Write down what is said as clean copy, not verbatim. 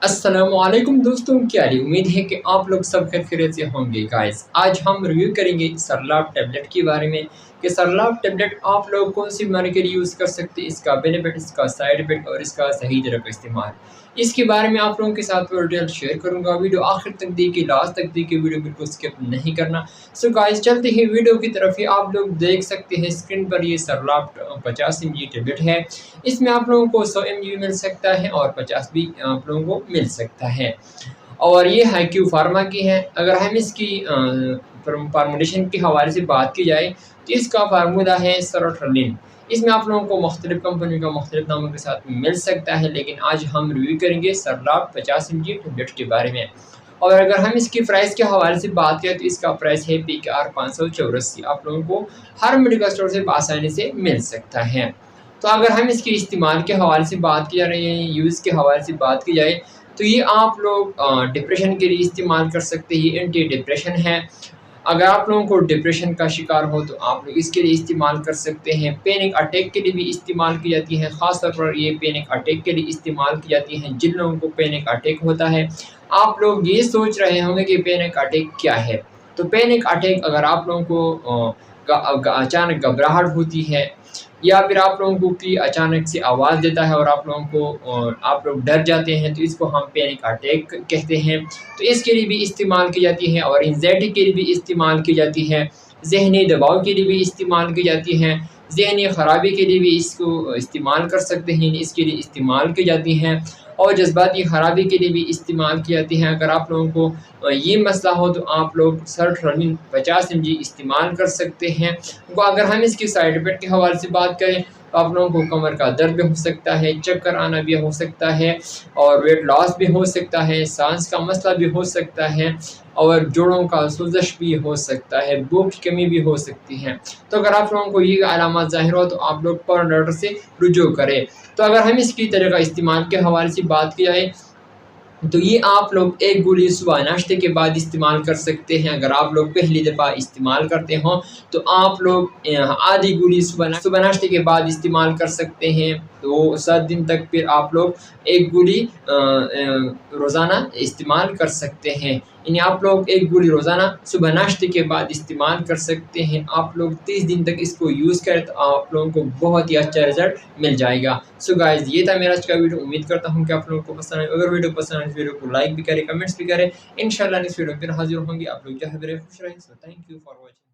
अस्सलामुअलैकुम दोस्तों, क्या हाल है? उम्मीद है कि आप लोग सब खैरियत से होंगे। गाइस, आज हम रिव्यू करेंगे सरलाब टैबलेट के बारे में कि सरलाब टैबलेट आप लोग कौन सी बीमारी के लिए यूज़ कर सकते हैं, इसका बेनिफिट, इसका साइड इफेक्ट और इसका सही तरह का इस्तेमाल। इसके बारे में आप लोगों के साथ पूरा डिटेल शेयर करूंगा। वीडियो आखिर तक देखिए, लास्ट तक देखिए, वीडियो बिल्कुल स्किप नहीं करना। सो गाइस, चलते हैं वीडियो की तरफ ही। आप लोग देख सकते हैं स्क्रीन पर ये सरलाब 50 mg टैबलेट है। इसमें आप लोगों को 100 mg मिल सकता है और 50 भी आप लोगों को मिल सकता है। और ये हाईक्यू फार्मा की है। अगर हम इसकी फार्मूलेशन के हवाले से बात की जाए तो इसका फार्मूला है सेरोटोनिन। इसमें आप लोगों को मुख्तलिफ कंपनी का मुख्तलिफ नामों के साथ मिल सकता है, लेकिन आज हम रिव्यू करेंगे सरलाब 50 mg टैबलेट के बारे में। और अगर हम इसकी प्राइस के हवाले से बात करें तो इसका प्राइस है PKR 584। आप लोगों को हर मेडिकल स्टोर से आसानी से मिल सकता है। तो अगर हम इसके इस्तेमाल के हवाले से बात की जा रही है, यूज़ के हवाले से बात की जाए तो ये आप लोग डिप्रेशन के लिए इस्तेमाल कर सकते हैं। ये एंटी डिप्रेशन है। अगर आप लोगों को डिप्रेशन का शिकार हो तो आप लोग इसके लिए इस्तेमाल कर सकते हैं। पैनिक अटैक के लिए भी इस्तेमाल की जाती है। ख़ास तौर पर ये पैनिक अटैक के लिए इस्तेमाल की जाती है जिन लोगों को पैनिक अटैक होता है। आप लोग ये सोच रहे होंगे कि पैनिक अटैक क्या है। तो पैनिक अटैक अगर आप लोगों को अचानक घबराहट होती है या फिर आप लोगों को कि अचानक से आवाज़ देता है और आप लोगों को आप लोग डर जाते हैं, तो इसको हम पैनिक अटैक कहते हैं। तो इसके लिए भी इस्तेमाल की जाती है और एंग्जायटी के लिए भी इस्तेमाल की जाती है। ज़हनी दबाव के लिए भी इस्तेमाल की जाती है। ज़हनी ख़राबी के लिए भी इसको इस्तेमाल कर सकते हैं, इसके लिए इस्तेमाल की जाती हैं। और जज़्बाती ख़राबी के लिए भी इस्तेमाल की जाती हैं। अगर आप लोगों को ये मसला हो तो आप लोग सर्ट्रोनिन 50 mg इस्तेमाल कर सकते हैं। अगर हम इसकी साइड इफ़ेक्ट के हवाले से बात करें तो आप लोगों को कमर का दर्द भी हो सकता है, चक्कर आना भी हो सकता है और वेट लॉस भी हो सकता है, सांस का मसला भी हो सकता है और जोड़ों का सोजश भी हो सकता है, भूख की कमी भी हो सकती है। तो अगर आप लोगों को ये अलामत ज़ाहिर हो तो आप लोग फ़ौरन डॉक्टर से रुजू करें। तो अगर हम इसकी तरह का इस्तेमाल के हवाले से बात की जाए तो ये आप लोग एक गोली सुबह नाश्ते के बाद इस्तेमाल कर सकते हैं। अगर आप लोग पहली दफ़ा इस्तेमाल करते हों तो आप लोग आधी गोली सुबह नाश्ते के बाद इस्तेमाल कर सकते हैं। तो 7 दिन तक फिर आप लोग एक गोली रोज़ाना इस्तेमाल कर सकते हैं। यानी आप लोग एक गोली रोज़ाना सुबह नाश्ते के बाद इस्तेमाल कर सकते हैं। आप लोग 30 दिन तक इसको यूज़ करें तो आप लोगों को बहुत ही अच्छा रिज़ल्ट मिल जाएगा। सो गाइस, ये था मेरा आज का वीडियो। उम्मीद करता हूँ कि आप लोगों को पसंद आए। अगर वीडियो पसंद आए इस वीडियो को लाइक भी करें, कमेंट्स भी करें। इंशाल्लाह नेक्स्ट वीडियो फिर हाजिर होंगे। आप लोग जो है खुश रहें। So thank you for watching.